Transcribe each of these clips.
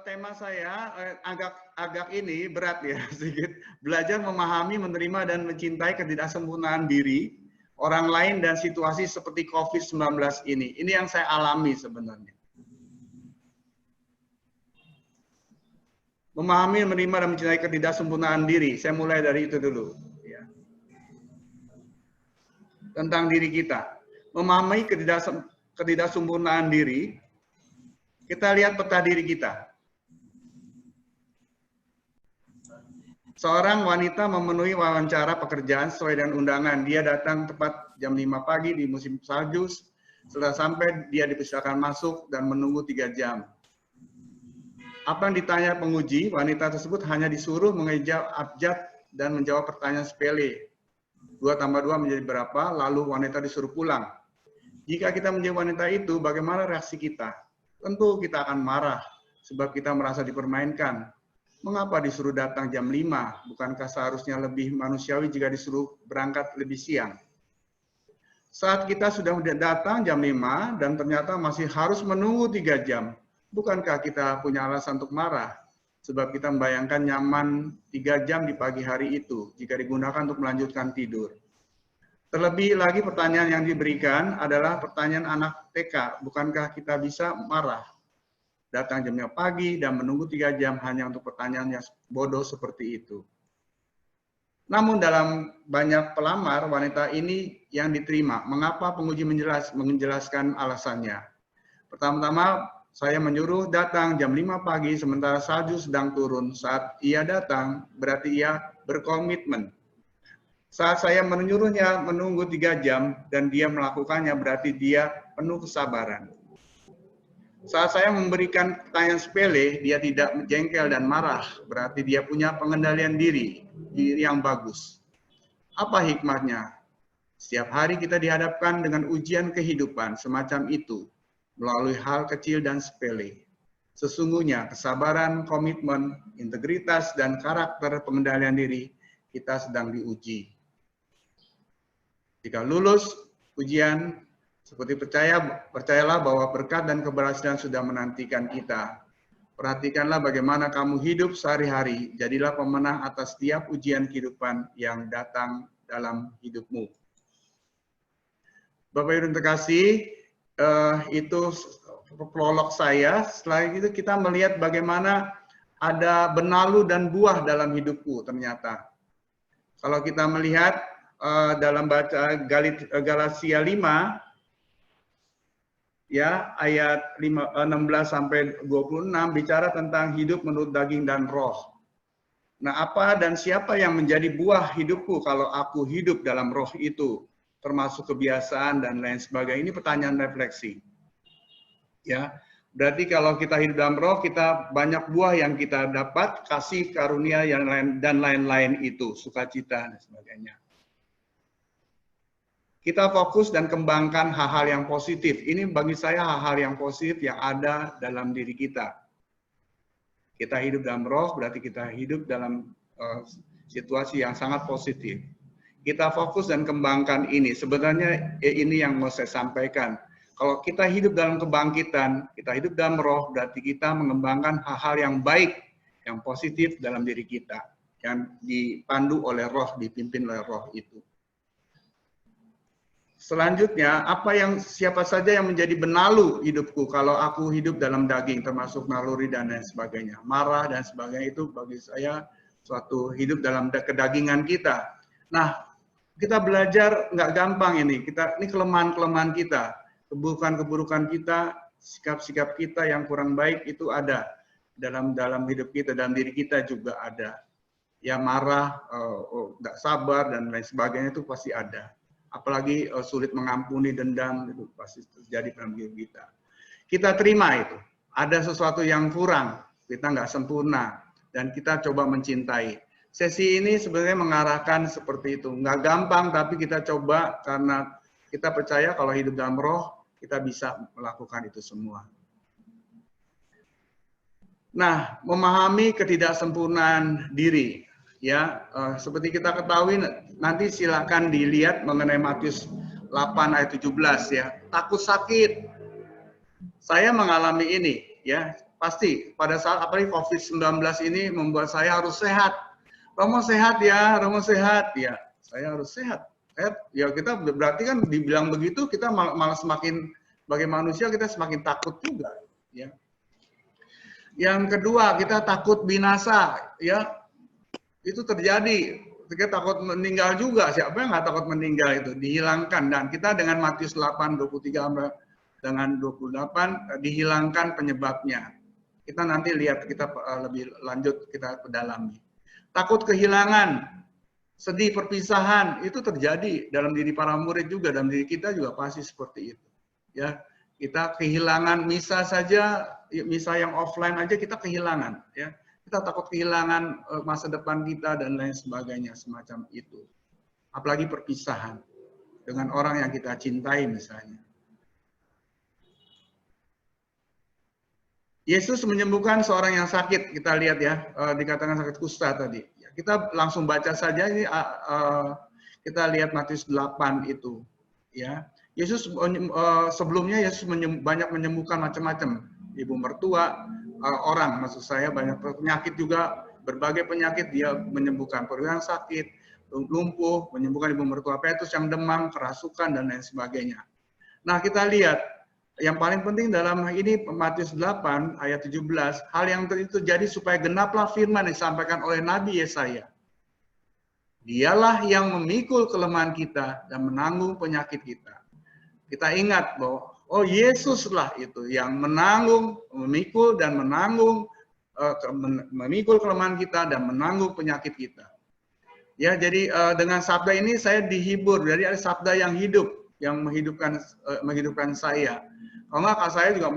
Tema saya agak ini berat ya, sedikit. Belajar memahami, menerima, dan mencintai ketidaksempurnaan diri, orang lain, dan situasi seperti COVID-19 ini. Ini yang saya alami sebenarnya. Memahami, menerima, dan mencintai ketidaksempurnaan diri. Saya mulai dari itu dulu. Ya. Tentang diri kita. Memahami ketidaksempurnaan diri, kita lihat peta diri kita. Seorang wanita memenuhi wawancara pekerjaan sesuai dengan undangan. Dia datang tepat jam 5 pagi di musim salju. Setelah sampai, dia dipersilakan masuk dan menunggu 3 jam. Apa yang ditanya penguji, wanita tersebut hanya disuruh mengeja abjad dan menjawab pertanyaan sepele. 2 tambah 2 menjadi berapa, lalu wanita disuruh pulang. Jika kita menjadi wanita itu, bagaimana reaksi kita? Tentu kita akan marah, sebab kita merasa dipermainkan. Mengapa disuruh datang jam 5? Bukankah seharusnya lebih manusiawi jika disuruh berangkat lebih siang? Saat kita sudah datang jam 5 dan ternyata masih harus menunggu 3 jam, bukankah kita punya alasan untuk marah? Sebab kita membayangkan nyaman 3 jam di pagi hari itu jika digunakan untuk melanjutkan tidur. Terlebih lagi pertanyaan yang diberikan adalah pertanyaan anak TK, bukankah kita bisa marah? Datang jamnya pagi dan menunggu 3 jam hanya untuk pertanyaan yang bodoh seperti itu. Namun dalam banyak pelamar, wanita ini yang diterima. Mengapa penguji menjelaskan alasannya? Pertama-tama, saya menyuruh datang jam 5 pagi sementara salju sedang turun. Saat ia datang, berarti ia berkomitmen. Saat saya menyuruhnya menunggu 3 jam dan dia melakukannya, berarti dia penuh kesabaran. Saat saya memberikan pertanyaan sepele, dia tidak jengkel dan marah, berarti dia punya pengendalian diri yang bagus. Apa hikmahnya? Setiap hari kita dihadapkan dengan ujian kehidupan semacam itu, melalui hal kecil dan sepele. Sesungguhnya kesabaran, komitmen, integritas, dan karakter pengendalian diri kita sedang diuji. Jika lulus ujian, seperti percayalah bahwa berkat dan keberhasilan sudah menantikan kita. Perhatikanlah bagaimana kamu hidup sehari-hari, jadilah pemenang atas setiap ujian kehidupan yang datang dalam hidupmu. Bapak Ibu terkasih, itu prolog saya. Setelah itu kita melihat bagaimana ada benalu dan buah dalam hidupku ternyata. Kalau kita melihat dalam baca Galatia 5 ya ayat 16 sampai 26 bicara tentang hidup menurut daging dan roh. Nah, apa dan siapa yang menjadi buah hidupku kalau aku hidup dalam roh itu, termasuk kebiasaan dan lain sebagainya? Ini pertanyaan refleksi. Ya, berarti kalau kita hidup dalam roh, kita banyak buah yang kita dapat, kasih karunia yang lain dan lain-lain itu, sukacita dan sebagainya. Kita fokus dan kembangkan hal-hal yang positif. Ini bagi saya hal-hal yang positif yang ada dalam diri kita. Kita hidup dalam roh, berarti kita hidup dalam situasi yang sangat positif. Kita fokus dan kembangkan ini. Sebenarnya ini yang mau saya sampaikan. Kalau kita hidup dalam kebangkitan, kita hidup dalam roh, berarti kita mengembangkan hal-hal yang baik, yang positif dalam diri kita. Yang dipandu oleh roh, dipimpin oleh roh itu. Selanjutnya, siapa saja yang menjadi benalu hidupku kalau aku hidup dalam daging, termasuk naluri dan lain sebagainya. Marah dan sebagainya itu bagi saya suatu hidup dalam kedagingan kita. Nah, kita belajar nggak gampang ini. Ini kelemahan-kelemahan kita, keburukan-keburukan kita, sikap-sikap kita yang kurang baik itu ada dalam hidup kita dan diri kita juga ada. Ya marah, nggak sabar dan lain sebagainya itu pasti ada. Apalagi sulit mengampuni, dendam, itu pasti terjadi dalam diri kita. Kita terima itu. Ada sesuatu yang kurang, kita nggak sempurna, dan kita coba mencintai. Sesi ini sebenarnya mengarahkan seperti itu. Nggak gampang, tapi kita coba karena kita percaya kalau hidup dalam roh, kita bisa melakukan itu semua. Nah, memahami ketidaksempurnaan diri. Ya, seperti kita ketahui nanti silakan dilihat mengenai Matius 8 ayat 17 ya. Takut sakit. Saya mengalami ini ya. pasti pada saat apalagi COVID-19 ini membuat saya harus sehat. Romo sehat ya, Romo sehat ya. Saya harus sehat. Ya kita berarti kan dibilang begitu kita malah semakin sebagai manusia kita semakin takut juga, ya. Yang kedua, kita takut binasa, ya. Itu terjadi. Kita takut meninggal juga. Siapa yang nggak takut meninggal itu? Dihilangkan. Dan kita dengan Matius 8, 23 dengan 28 dihilangkan penyebabnya. Kita nanti lihat, kita lebih lanjut kita pedalami. Takut kehilangan, sedih perpisahan, itu terjadi dalam diri para murid juga, dalam diri kita juga pasti seperti itu. Ya, kita kehilangan misa saja, misa yang offline aja kita kehilangan. Ya, kita takut kehilangan masa depan kita dan lain sebagainya semacam itu. Apalagi perpisahan dengan orang yang kita cintai misalnya. Yesus menyembuhkan seorang yang sakit, kita lihat ya, dikatakan sakit kusta tadi. Kita langsung baca saja ini, kita lihat Matius 8 itu, ya. Yesus sebelumnya Yesus banyak menyembuhkan macam-macam, ibu mertua, orang, maksud saya banyak penyakit juga, berbagai penyakit dia menyembuhkan, perut yang sakit, lumpuh, menyembuhkan ibu mertua Petrus yang demam, kerasukan dan lain sebagainya. Nah kita lihat yang paling penting dalam ini Matius 8 ayat 17, hal yang terjadi supaya genaplah firman yang disampaikan oleh Nabi Yesaya. Dialah yang memikul kelemahan kita dan menanggung penyakit kita. Kita ingat bahwa oh Yesuslah itu yang menanggung, memikul dan menanggung memikul kelemahan kita dan menanggung penyakit kita. Ya, jadi dengan sabda ini saya dihibur. Jadi ada sabda yang hidup yang menghidupkan saya. Kalau nggak, saya juga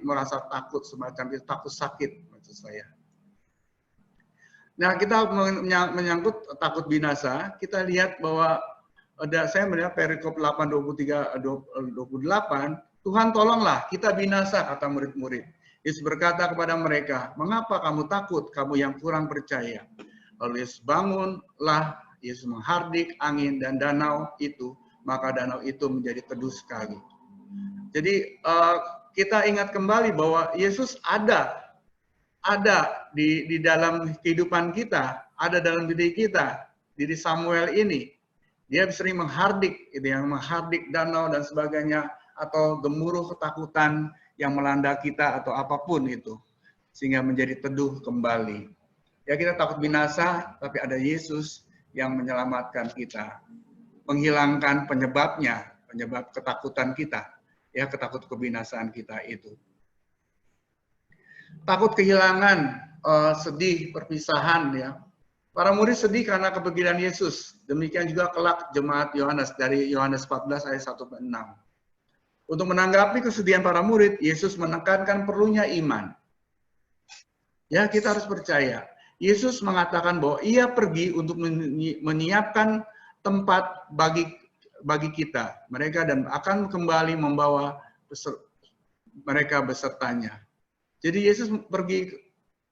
merasa takut semacam itu, takut sakit maksud saya. Nah, kita menyangkut takut binasa, kita lihat bahwa saya melihat perikop 8:23-28, Tuhan tolonglah kita binasa, kata murid-murid. Yesus berkata kepada mereka, mengapa kamu takut, kamu yang kurang percaya? Lalu Yesus bangunlah, Yesus menghardik angin dan danau itu, maka danau itu menjadi teduh sekali. Jadi kita ingat kembali bahwa Yesus ada di dalam kehidupan kita, ada dalam diri kita, diri Samuel ini. Dia sering menghardik, yang menghardik danau dan sebagainya, atau gemuruh ketakutan yang melanda kita atau apapun itu, sehingga menjadi teduh kembali. Ya kita takut binasa, tapi ada Yesus yang menyelamatkan kita, menghilangkan penyebabnya, penyebab ketakutan kita. Ya, ketakut kebinasaan kita itu. Takut kehilangan, sedih perpisahan ya. Para murid sedih karena kepergian Yesus. Demikian juga kelak jemaat Yohanes dari Yohanes 14 ayat 1-6. Untuk menanggapi kesedihan para murid, Yesus menekankan perlunya iman. Ya, kita harus percaya. Yesus mengatakan bahwa ia pergi untuk menyiapkan tempat bagi kita, mereka, dan akan kembali membawa mereka besertanya. Jadi Yesus pergi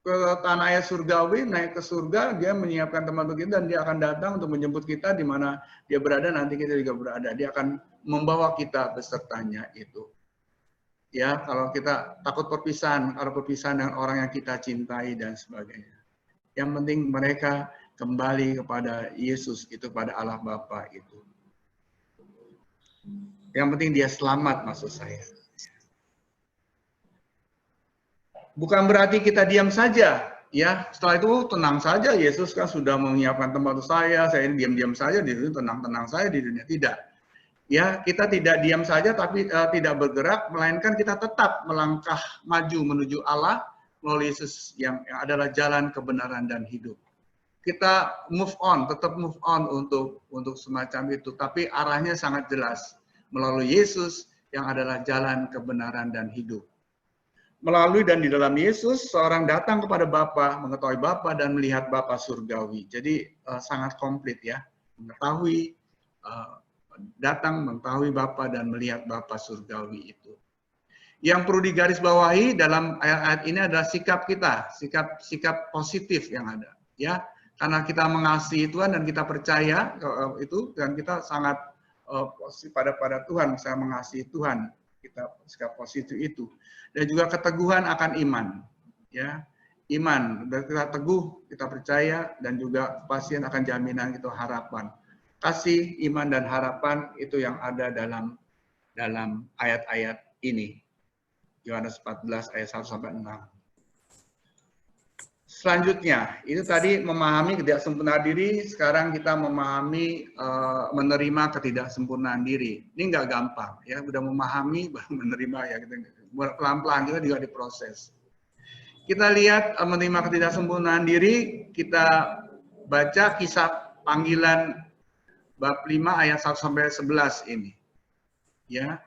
ke tanah air surgawi, naik ke surga, dia menyiapkan tempat bagi kita dan dia akan datang untuk menjemput kita di mana dia berada, nanti kita juga berada. Dia akan membawa kita besertanya itu. Ya, kalau kita takut perpisahan, kalau perpisahan dengan orang yang kita cintai dan sebagainya. Yang penting mereka kembali kepada Yesus, itu pada Allah Bapa itu. Yang penting dia selamat, maksud saya. Bukan berarti kita diam saja, ya. Setelah itu tenang saja, Yesus kan sudah menyiapkan tempat untuk saya ini diam-diam saja di dunia, tenang-tenang saja di dunia. Tidak. Ya, kita tidak diam saja tapi tidak bergerak, melainkan kita tetap melangkah maju menuju Allah melalui Yesus yang adalah jalan kebenaran dan hidup. Kita move on, tetap move on untuk semacam itu, tapi arahnya sangat jelas. Melalui Yesus yang adalah jalan kebenaran dan hidup. Melalui dan di dalam Yesus, seorang datang kepada Bapa, mengetahui Bapa dan melihat Bapa surgawi. Jadi sangat komplit ya, mengetahui, datang mengetahui Bapa dan melihat Bapa surgawi itu. Yang perlu digarisbawahi dalam ayat-ayat ini adalah sikap kita, sikap positif yang ada, ya. Karena kita mengasihi Tuhan dan kita percaya itu, dan kita sangat pada Tuhan, saya mengasihi Tuhan. kita sikap positif itu. Dan juga keteguhan akan iman, ya. Iman, kita teguh, kita percaya, dan juga pasien akan jaminan itu harapan. Kasih, iman, dan harapan itu yang ada dalam ayat-ayat ini. Yohanes 14 ayat 1 sampai 6. Selanjutnya, itu tadi memahami ketidaksempurnaan diri, sekarang kita memahami menerima ketidaksempurnaan diri. Ini nggak gampang, ya. Udah memahami, baru menerima, ya. Pelan-pelan juga diproses. Kita lihat menerima ketidaksempurnaan diri, kita baca kisah panggilan bab 5 ayat 1 sampai 11 ini. Ya.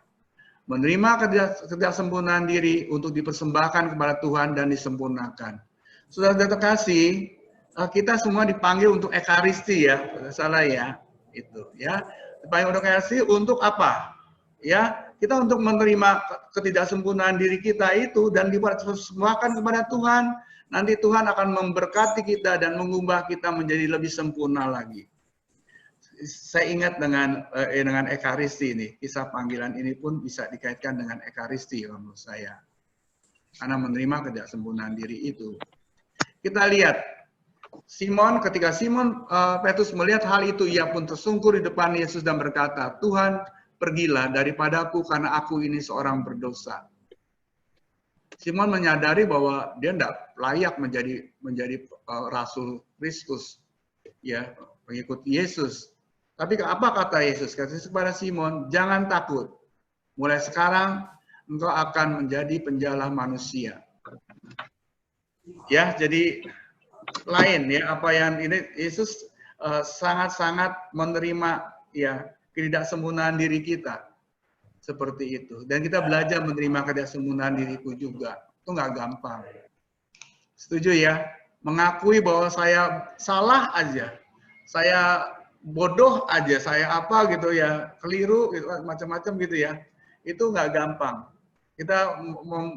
Menerima ketidaksempurnaan diri untuk dipersembahkan kepada Tuhan dan disempurnakan. Saudara terkasih, kita semua dipanggil untuk ekaristi, ya, salah ya, itu, ya. Dipanggil untuk ekaristi untuk apa? Ya, kita untuk menerima ketidaksempurnaan diri kita itu dan dipersembahkan kepada Tuhan. Nanti Tuhan akan memberkati kita dan mengubah kita menjadi lebih sempurna lagi. Saya ingat dengan ekaristi ini, kisah panggilan ini pun bisa dikaitkan dengan ekaristi menurut saya. Karena menerima ketidaksempurnaan diri itu. Kita lihat, ketika Simon Petrus melihat hal itu, ia pun tersungkur di depan Yesus dan berkata, Tuhan, pergilah daripadaku karena aku ini seorang berdosa. Simon menyadari bahwa dia tidak layak menjadi Rasul Kristus, ya, pengikut Yesus. Tapi apa kata Yesus? Kata Yesus kepada Simon, jangan takut. Mulai sekarang engkau akan menjadi penjala manusia. Ya, jadi lain, ya, apa yang ini Yesus sangat-sangat menerima, ya, ketidaksempurnaan diri kita seperti itu. Dan kita belajar menerima ketidaksempurnaan diriku juga. Itu nggak gampang. Setuju ya? Mengakui bahwa saya salah aja, saya bodoh aja, saya apa gitu ya, keliru, gitu, macam-macam gitu ya. Itu nggak gampang. Kita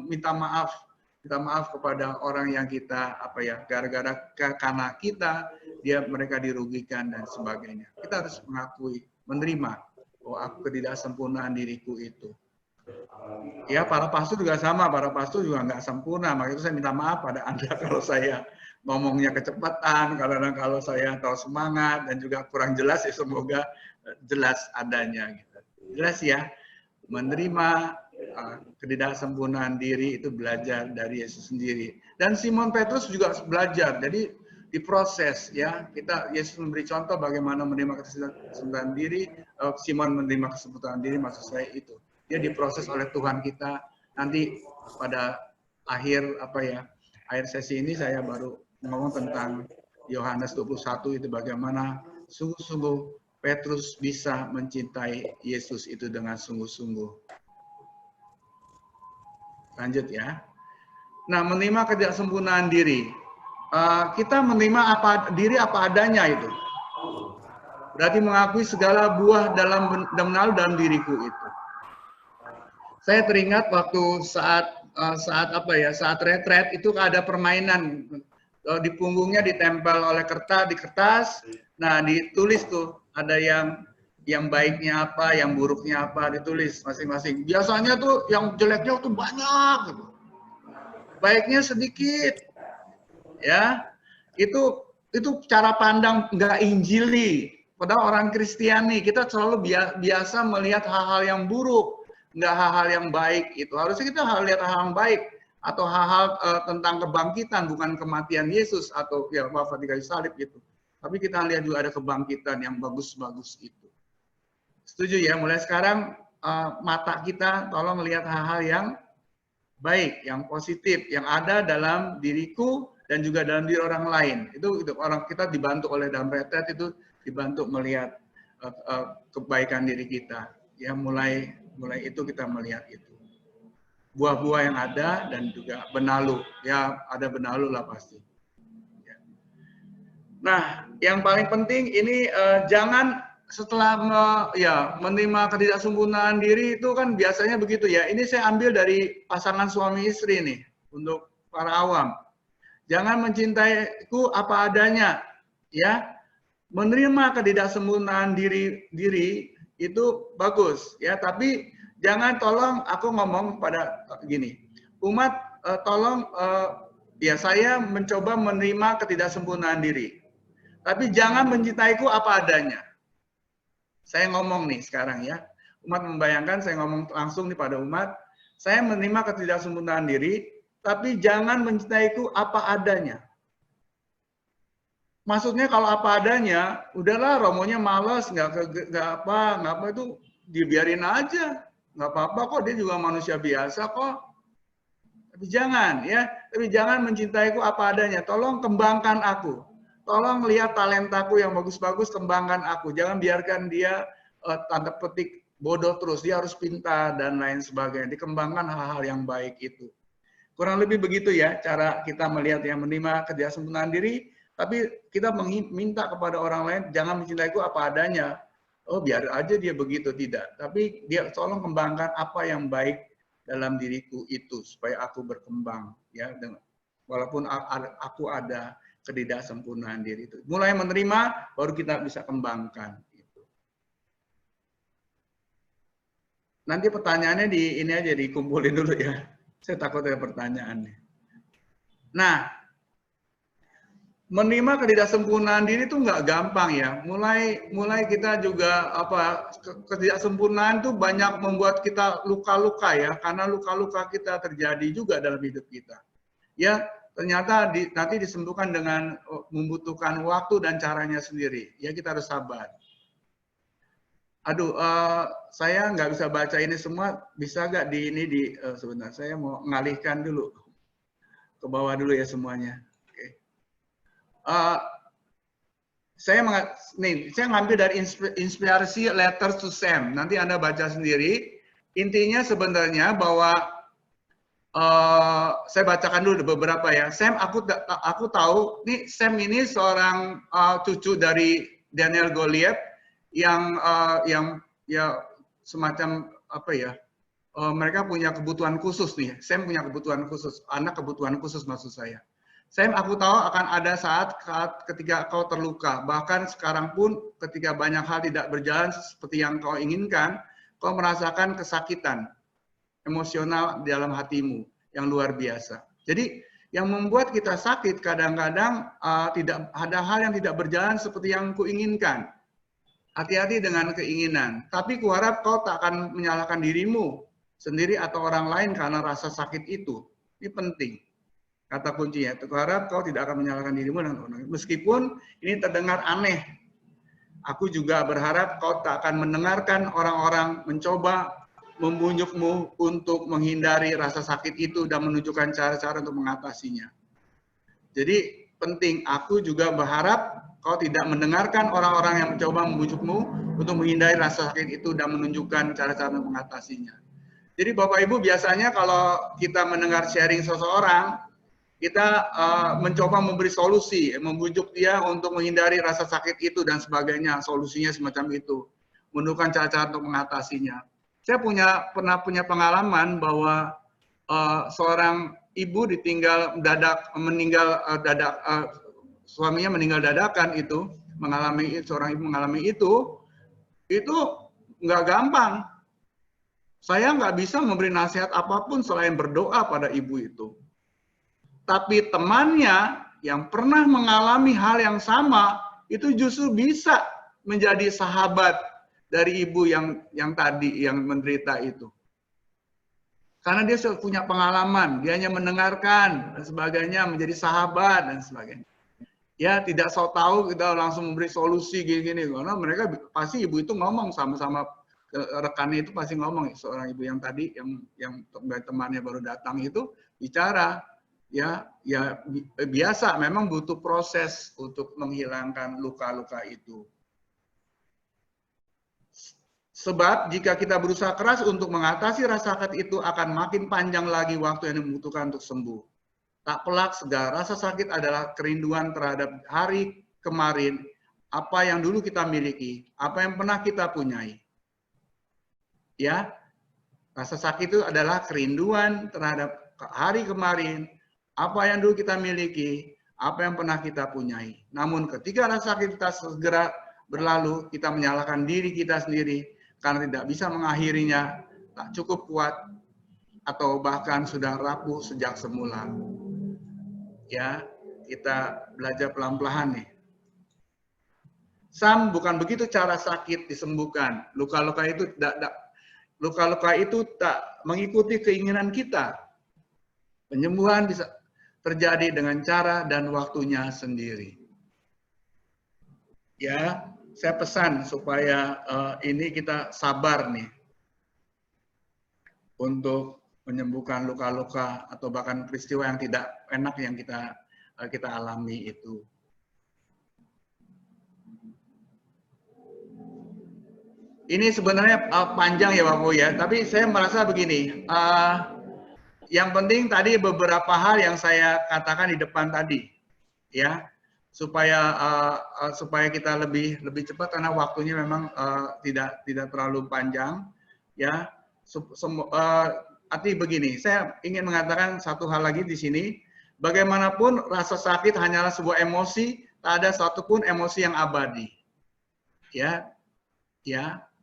minta maaf kepada orang yang kita gara-gara karena kita mereka dirugikan dan sebagainya. Kita harus mengakui, menerima bahwa ketidaksempurnaan diriku itu. Ya, para pastor juga sama, para pastor juga nggak sempurna. Makanya itu saya minta maaf pada Anda kalau saya ngomongnya kecepatan, kalau saya terlalu semangat dan juga kurang jelas, ya semoga jelas adanya. Gitu. Jelas ya, menerima ketidaksempurnaan diri itu belajar dari Yesus sendiri. Dan Simon Petrus juga belajar. Jadi diproses, ya. Yesus memberi contoh bagaimana menerima kesempurnaan diri. Simon menerima kesempurnaan diri, maksud saya itu. Dia diproses oleh Tuhan kita. Nanti pada akhir sesi ini saya baru ngomong tentang Yohanes 21 itu bagaimana sungguh-sungguh Petrus bisa mencintai Yesus itu dengan sungguh-sungguh. Lanjut ya. Nah, menerima ketidaksempurnaan diri. Kita menerima diri apa adanya itu. Berarti mengakui segala buah dalam diriku itu. Saya teringat waktu saat retret itu ada permainan di punggungnya ditempel oleh kertas. Nah, ditulis tuh ada yang baiknya apa, yang buruknya apa, ditulis masing-masing. Biasanya tuh yang jeleknya tuh banyak, gitu. Baiknya sedikit, ya. Itu cara pandang nggak injili. Padahal orang Kristiani kita selalu biasa melihat hal-hal yang buruk, nggak hal-hal yang baik. Itu harusnya kita lihat hal yang baik atau hal-hal tentang kebangkitan, bukan kematian Yesus atau ya wafat di kayu salib gitu. Tapi kita lihat juga ada kebangkitan yang bagus-bagus itu. Setuju ya, mulai sekarang mata kita tolong melihat hal-hal yang baik, yang positif, yang ada dalam diriku dan juga dalam diri orang lain. Itu orang kita dibantu oleh dalam retret itu dibantu melihat kebaikan diri kita. Ya, mulai itu kita melihat itu. Buah-buah yang ada dan juga benalu. Ya, ada benalu lah pasti. Ya. Nah, yang paling penting ini jangan setelah menerima ketidaksempurnaan diri itu kan biasanya begitu ya. Ini saya ambil dari pasangan suami istri nih untuk para awam. Jangan mencintaiku apa adanya, ya. Menerima ketidaksempurnaan diri itu bagus, ya. Tapi Jangan, tolong aku ngomong pada gini, umat tolong ya saya mencoba menerima ketidaksempurnaan diri, tapi jangan mencintaiku apa adanya. Saya ngomong nih sekarang ya, umat membayangkan saya ngomong langsung nih pada umat, saya menerima ketidaksempurnaan diri, tapi jangan mencintaiku apa adanya. Maksudnya kalau apa adanya, udahlah Romonya malas, nggak apa itu dibiarin aja, nggak apa-apa kok, dia juga manusia biasa kok. Tapi jangan ya, tapi jangan mencintaiku apa adanya. Tolong kembangkan aku, tolong lihat talentaku yang bagus-bagus, kembangkan aku. Jangan biarkan dia tanda petik bodoh terus, dia harus pintar dan lain sebagainya. Dikembangkan hal-hal yang baik itu. Kurang lebih begitu ya cara kita melihat yang menerima ketidaksempurnaan diri. Tapi kita minta kepada orang lain, jangan mencintaiku apa adanya. Oh, biar aja dia begitu, tidak. Tapi dia tolong kembangkan apa yang baik dalam diriku itu, supaya aku berkembang. Ya, walaupun aku ada ketidaksempurnaan diri itu. Mulai menerima, baru kita bisa kembangkan. Nanti pertanyaannya di ini aja, dikumpulin dulu ya. Saya takut ada pertanyaannya. Nah, menerima ketidaksempurnaan diri itu nggak gampang ya. Mulai kita juga ketidaksempurnaan itu banyak membuat kita luka-luka ya, karena luka-luka kita terjadi juga dalam hidup kita. Ya, ternyata nanti disembuhkan dengan membutuhkan waktu dan caranya sendiri. Ya, kita harus sabar. Aduh, saya nggak bisa baca ini semua. Bisa nggak sebentar, saya mau ngalihkan dulu ke bawah dulu ya semuanya. Saya ngambil dari inspirasi Letters to Sam. Nanti Anda baca sendiri. Intinya sebenarnya bahwa saya bacakan dulu beberapa ya. Sam, aku tahu nih, Sam ini seorang cucu dari Daniel Goliath yang ya semacam apa ya? Mereka punya kebutuhan khusus nih. Sam punya kebutuhan khusus, anak kebutuhan khusus maksud saya. Sam, aku tahu akan ada saat ketika kau terluka. Bahkan sekarang pun ketika banyak hal tidak berjalan seperti yang kau inginkan, kau merasakan kesakitan emosional di dalam hatimu yang luar biasa. Jadi yang membuat kita sakit kadang-kadang tidak ada hal yang tidak berjalan seperti yang kuinginkan. Hati-hati dengan keinginan. Tapi kuharap kau tak akan menyalahkan dirimu sendiri atau orang lain karena rasa sakit itu. Ini penting. Kata kuncinya, kuharap kau tidak akan menyalahkan dirimu dan orang lain. Meskipun ini terdengar aneh, aku juga berharap kau tak akan mendengarkan orang-orang mencoba membujukmu untuk menghindari rasa sakit itu dan menunjukkan cara-cara untuk mengatasinya. Jadi penting, aku juga berharap kau tidak mendengarkan orang-orang yang mencoba membujukmu untuk menghindari rasa sakit itu dan menunjukkan cara-cara untuk mengatasinya. Jadi Bapak Ibu, biasanya kalau kita mendengar sharing seseorang, kita mencoba memberi solusi, membujuk dia untuk menghindari rasa sakit itu dan sebagainya, solusinya semacam itu, menunjukkan cara-cara untuk mengatasinya. Saya pernah punya pengalaman bahwa seorang ibu suaminya meninggal dadakan itu, seorang ibu mengalami itu nggak gampang. Saya nggak bisa memberi nasihat apapun selain berdoa pada ibu itu. Tapi temannya yang pernah mengalami hal yang sama itu justru bisa menjadi sahabat dari ibu yang tadi yang menderita itu. Karena dia sudah punya pengalaman, dia hanya mendengarkan dan sebagainya, menjadi sahabat dan sebagainya. Ya, tidak sok tahu kita langsung memberi solusi gini-gini, karena mereka pasti ibu itu ngomong sama-sama, rekannya itu pasti ngomong, seorang ibu yang tadi yang temannya baru datang itu bicara. Ya biasa, memang butuh proses untuk menghilangkan luka-luka itu. Sebab jika kita berusaha keras untuk mengatasi rasa sakit itu, akan makin panjang lagi waktu yang dibutuhkan untuk sembuh. Tak pelak, segala rasa sakit adalah kerinduan terhadap hari kemarin, apa yang dulu kita miliki, apa yang pernah kita punyai. Ya, rasa sakit itu adalah kerinduan terhadap hari kemarin, apa yang dulu kita miliki, apa yang pernah kita punyai. Namun ketika rasa sakit kita segera berlalu, kita menyalahkan diri kita sendiri karena tidak bisa mengakhirinya tak cukup kuat, atau bahkan sudah rapuh sejak semula. Ya, kita belajar pelan-pelan nih. Sam, bukan begitu cara sakit disembuhkan. Luka-luka itu tak mengikuti keinginan kita. Penyembuhan bisa terjadi dengan cara dan waktunya sendiri. Ya, saya pesan supaya ini kita sabar nih untuk menyembuhkan luka-luka atau bahkan peristiwa yang tidak enak yang kita alami itu. Ini sebenarnya panjang ya Bapak ya, tapi saya merasa begini. Yang penting tadi beberapa hal yang saya katakan di depan tadi, ya, supaya kita lebih cepat karena waktunya memang tidak terlalu panjang, ya. Arti begini, saya ingin mengatakan satu hal lagi di sini. Bagaimanapun rasa sakit hanyalah sebuah emosi, tak ada satupun emosi yang abadi, ya,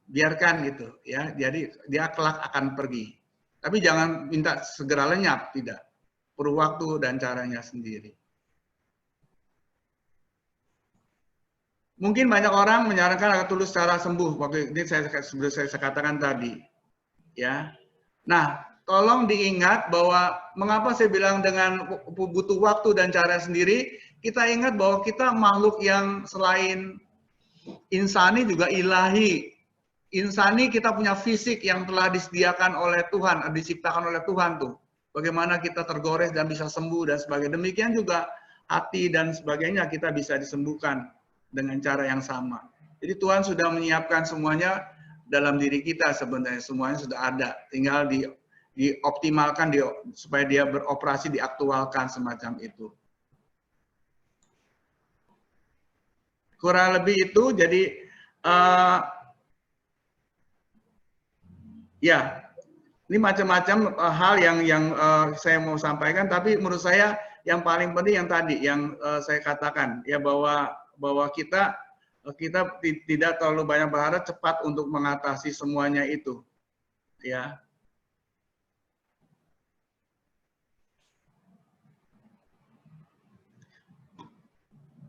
biarkan gitu, ya. Jadi dia kelak akan pergi. Tapi jangan minta segera lenyap, tidak. Perlu waktu dan caranya sendiri. Mungkin banyak orang menyarankan agar tulus secara sembuh. Waktu ini saya katakan tadi. Ya. Nah, tolong diingat bahwa mengapa saya bilang dengan butuh waktu dan cara sendiri, kita ingat bahwa kita makhluk yang selain insani juga ilahi. Insani kita punya fisik yang telah disediakan oleh Tuhan, diciptakan oleh Tuhan tuh. Bagaimana kita tergores dan bisa sembuh dan sebagainya. Demikian juga hati dan sebagainya kita bisa disembuhkan dengan cara yang sama. Jadi Tuhan sudah menyiapkan semuanya dalam diri kita sebenarnya. Semuanya sudah ada. Tinggal dioptimalkan supaya dia beroperasi, diaktualkan semacam itu. Kurang lebih itu, jadi ya, ini macam-macam hal yang saya mau sampaikan, tapi menurut saya yang paling penting yang tadi yang saya katakan ya bahwa kita tidak terlalu banyak berharap cepat untuk mengatasi semuanya itu, ya.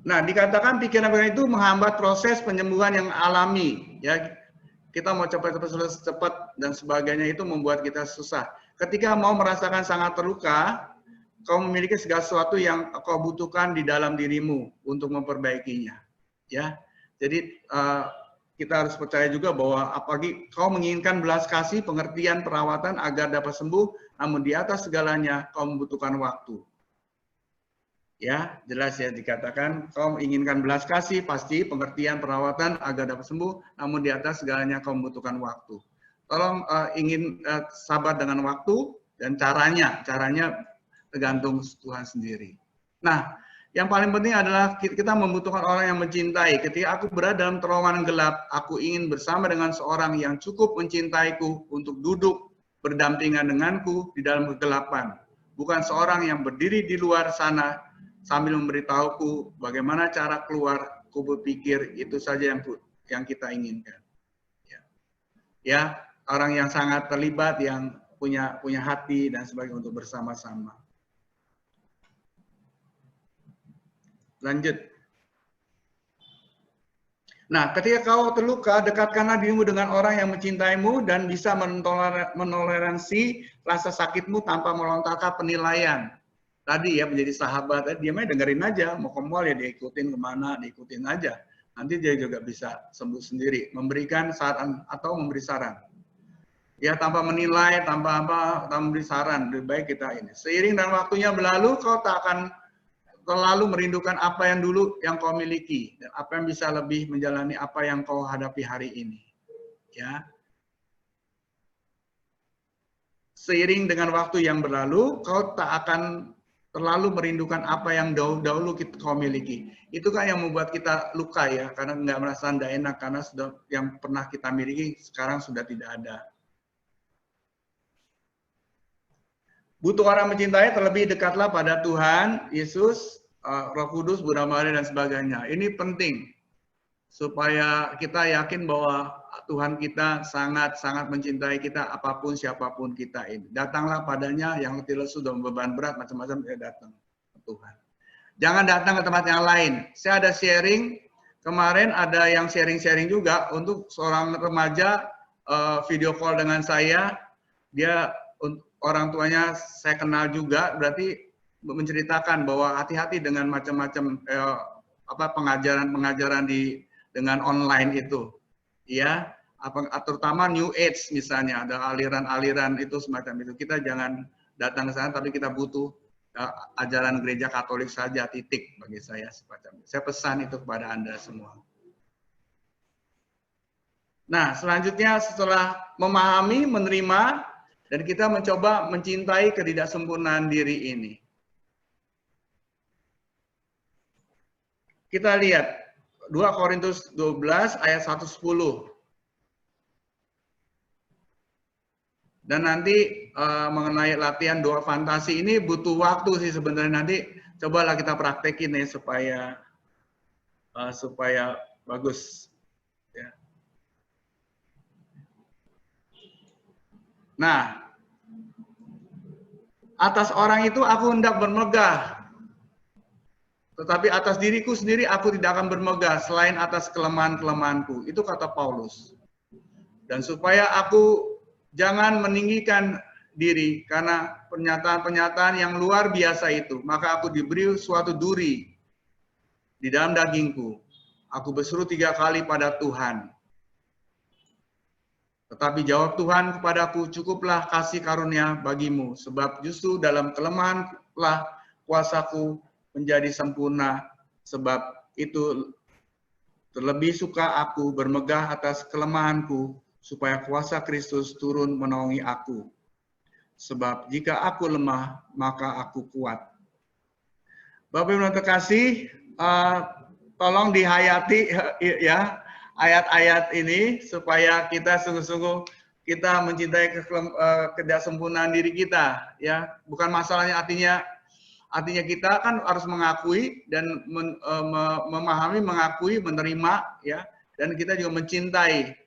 Nah, dikatakan pikiran-pikiran itu menghambat proses penyembuhan yang alami, ya. Kita mau cepat dan sebagainya itu membuat kita susah. Ketika mau merasakan sangat terluka, kau memiliki segala sesuatu yang kau butuhkan di dalam dirimu untuk memperbaikinya. Ya, jadi kita harus percaya juga bahwa apalagi kau menginginkan belas kasih, pengertian, perawatan agar dapat sembuh, namun di atas segalanya kau membutuhkan waktu. Ya, jelas ya dikatakan kau menginginkan belas kasih, pasti pengertian, perawatan agar dapat sembuh, namun di atas segalanya kau membutuhkan waktu. Tolong ingin sabar dengan waktu dan caranya tergantung Tuhan sendiri. Nah, yang paling penting adalah kita membutuhkan orang yang mencintai. Ketika aku berada dalam terowongan gelap, aku ingin bersama dengan seorang yang cukup mencintaiku untuk duduk berdampingan denganku di dalam kegelapan. Bukan seorang yang berdiri di luar sana sambil memberitahuku bagaimana cara keluar. Ku berpikir itu saja yang kita inginkan. Ya, orang yang sangat terlibat, yang punya hati dan sebagainya untuk bersama-sama. Lanjut. Nah, ketika kau terluka, dekatkanlah dirimu dengan orang yang mencintaimu dan bisa menoleransi rasa sakitmu tanpa melontarkan penilaian. Tadi ya menjadi sahabat, dia main dengerin aja, mau ke mall ya diikutin kemana, diikutin aja. Nanti dia juga bisa sembuh sendiri, memberikan saran atau memberi saran. Ya tanpa menilai, tanpa memberi saran, lebih baik kita ini. Seiring dan waktunya berlalu, kau tak akan terlalu merindukan apa yang dulu yang kau miliki, dan apa yang bisa lebih menjalani apa yang kau hadapi hari ini. Ya. Seiring dengan waktu yang berlalu, kau tak akan terlalu merindukan apa yang dahulu kau miliki. Itu kan yang membuat kita luka ya, karena nggak merasa tidak enak, karena sudah yang pernah kita miliki sekarang sudah tidak ada. Butuh orang mencintai, terlebih dekatlah pada Tuhan, Yesus, Roh Kudus, Buddha Maria, dan sebagainya. Ini penting supaya kita yakin bahwa Tuhan kita sangat-sangat mencintai kita, apapun siapapun kita ini. Datanglah padanya yang letih lesu dan beban berat, macam-macam dia datang ke Tuhan. Jangan datang ke tempat yang lain. Saya ada sharing, kemarin ada yang sharing-sharing juga untuk seorang remaja video call dengan saya. Dia orang tuanya saya kenal juga, berarti menceritakan bahwa hati-hati dengan macam-macam pengajaran-pengajaran dengan online itu, ya, terutama New Age misalnya, ada aliran-aliran itu semacam itu. Kita jangan datang ke sana, tapi kita butuh ajaran gereja Katolik saja, titik, bagi saya semacam itu. Saya pesan itu kepada Anda semua. Nah, selanjutnya setelah memahami, menerima, dan kita mencoba mencintai ketidaksempurnaan diri ini. Kita lihat 2 Korintus 12 ayat 1-10. Dan nanti mengenai latihan doa fantasi ini butuh waktu sih sebenarnya, nanti cobalah kita praktekin ya supaya bagus. Ya. Nah, atas orang itu aku hendak bermegah, tetapi atas diriku sendiri aku tidak akan bermegah selain atas kelemahan-kelemahanku. Itu kata Paulus. Dan supaya aku jangan meninggikan diri karena pernyataan-pernyataan yang luar biasa itu, maka aku diberi suatu duri di dalam dagingku. Aku berseru 3 kali pada Tuhan. Tetapi jawab Tuhan kepadaku, cukuplah kasih karunia bagimu, sebab justru dalam kelemahanlah kuasaku menjadi sempurna, sebab itu terlebih suka aku bermegah atas kelemahanku, supaya kuasa Kristus turun menaungi aku. Sebab jika aku lemah, maka aku kuat. Bapak Ibu yang terkasih, tolong dihayati ya ayat-ayat ini, supaya kita sungguh-sungguh kita mencintai ketidaksempurnaan diri kita. Ya, bukan masalahnya artinya kita kan harus mengakui dan memahami, mengakui, menerima, ya, dan kita juga mencintai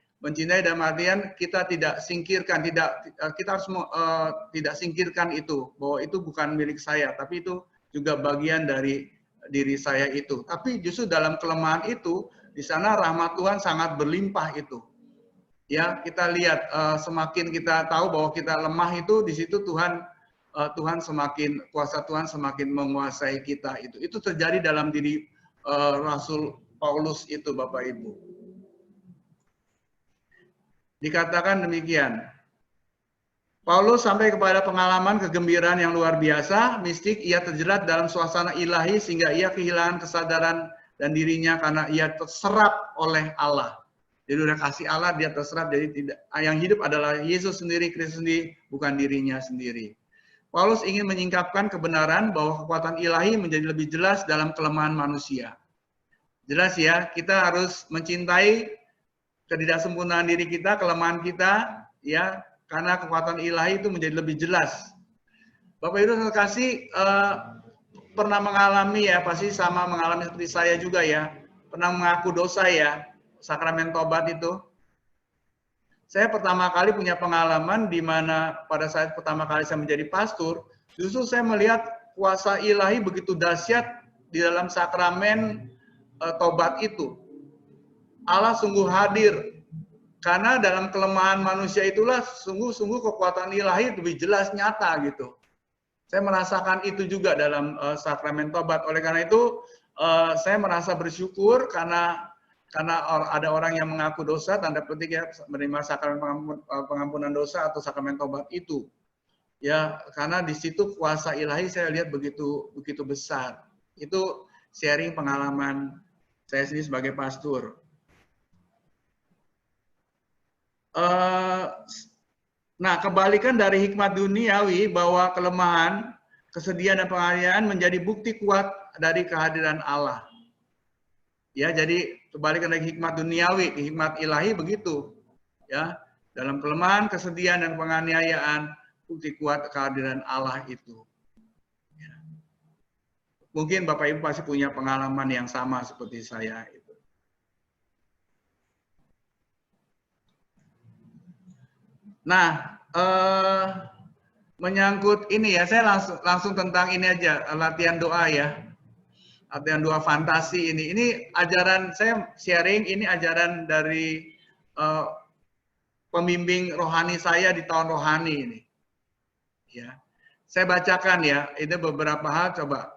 dalam artian kita tidak singkirkan, kita harus tidak singkirkan itu, bahwa itu bukan milik saya, tapi itu juga bagian dari diri saya itu. Tapi justru dalam kelemahan itu, di sana rahmat Tuhan sangat berlimpah itu. Ya, kita lihat semakin kita tahu bahwa kita lemah itu, di situ Tuhan semakin, kuasa Tuhan semakin menguasai kita itu. Itu terjadi dalam diri Rasul Paulus itu, Bapak Ibu. Dikatakan demikian. Paulus sampai kepada pengalaman kegembiraan yang luar biasa, mistik, ia terjerat dalam suasana ilahi sehingga ia kehilangan kesadaran dan dirinya karena ia terserap oleh Allah. Jadi udah kasih Allah, dia terserap, jadi tidak, yang hidup adalah Yesus sendiri, Kristus sendiri, bukan dirinya sendiri. Paulus ingin menyingkapkan kebenaran bahwa kekuatan ilahi menjadi lebih jelas dalam kelemahan manusia. Jelas ya, kita harus mencintai ketidaksempurnaan diri kita, kelemahan kita, ya, karena kekuatan ilahi itu menjadi lebih jelas. Bapak Ibu terima kasih, pernah mengalami ya, pasti sama mengalami seperti saya juga ya, pernah mengaku dosa ya, sakramen tobat itu. Saya pertama kali punya pengalaman di mana pada saat pertama kali saya menjadi pastor, justru saya melihat kuasa ilahi begitu dahsyat di dalam sakramen tobat itu. Allah sungguh hadir, karena dalam kelemahan manusia itulah sungguh-sungguh kekuatan ilahi lebih jelas, nyata gitu. Saya merasakan itu juga dalam sakramen tobat. Oleh karena itu, saya merasa bersyukur karena ada orang yang mengaku dosa, tanda petik ya, menerima sakramen pengampunan dosa atau sakramen tobat itu. Ya, karena di situ kuasa ilahi saya lihat begitu besar. Itu sharing pengalaman saya sendiri sebagai pastor. Nah, kebalikan dari hikmat duniawi bahwa kelemahan, kesedihan, dan penganiayaan menjadi bukti kuat dari kehadiran Allah. Ya, jadi kebalikan dari hikmat duniawi, hikmat ilahi begitu. Ya, dalam kelemahan, kesedihan, dan penganiayaan, bukti kuat kehadiran Allah itu. Ya. Mungkin Bapak Ibu pasti punya pengalaman yang sama seperti saya. Nah, menyangkut ini ya, saya langsung tentang ini aja, latihan doa ya. Latihan doa fantasi ini. Ini ajaran, saya sharing, ini ajaran dari pembimbing rohani saya di tahun rohani ini. Ya. Saya bacakan ya, itu beberapa hal coba.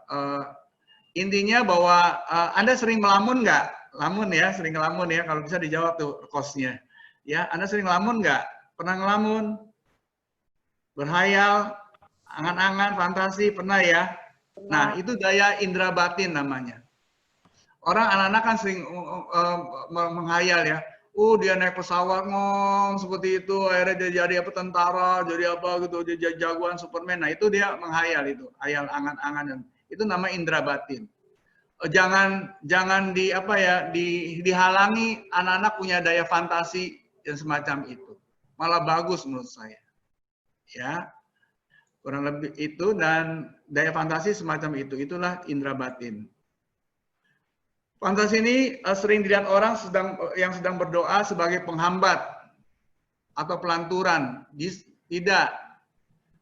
Intinya bahwa Anda sering melamun nggak? Lamun ya, sering ngelamun ya. Kalau bisa dijawab tuh kosnya. Ya, Anda sering ngelamun nggak? Pernah ngelamun? Berhayal, angan-angan, fantasi, pernah ya? Nah, itu daya indera batin namanya. Orang anak-anak kan sering menghayal ya. Dia naik pesawat seperti itu, akhirnya dia jadi apa tentara, jadi apa gitu, dia jadi jagoan Superman. Nah, itu dia menghayal itu, hayal angan-angan. Itu nama indera batin. Jangan di apa ya, dihalangi anak-anak punya daya fantasi dan semacam itu. Malah bagus menurut saya. Ya. Kurang lebih itu, dan daya fantasi semacam itu. Itulah indera batin. Fantasi ini sering dilihat orang yang sedang berdoa sebagai penghambat atau pelanturan. Tidak.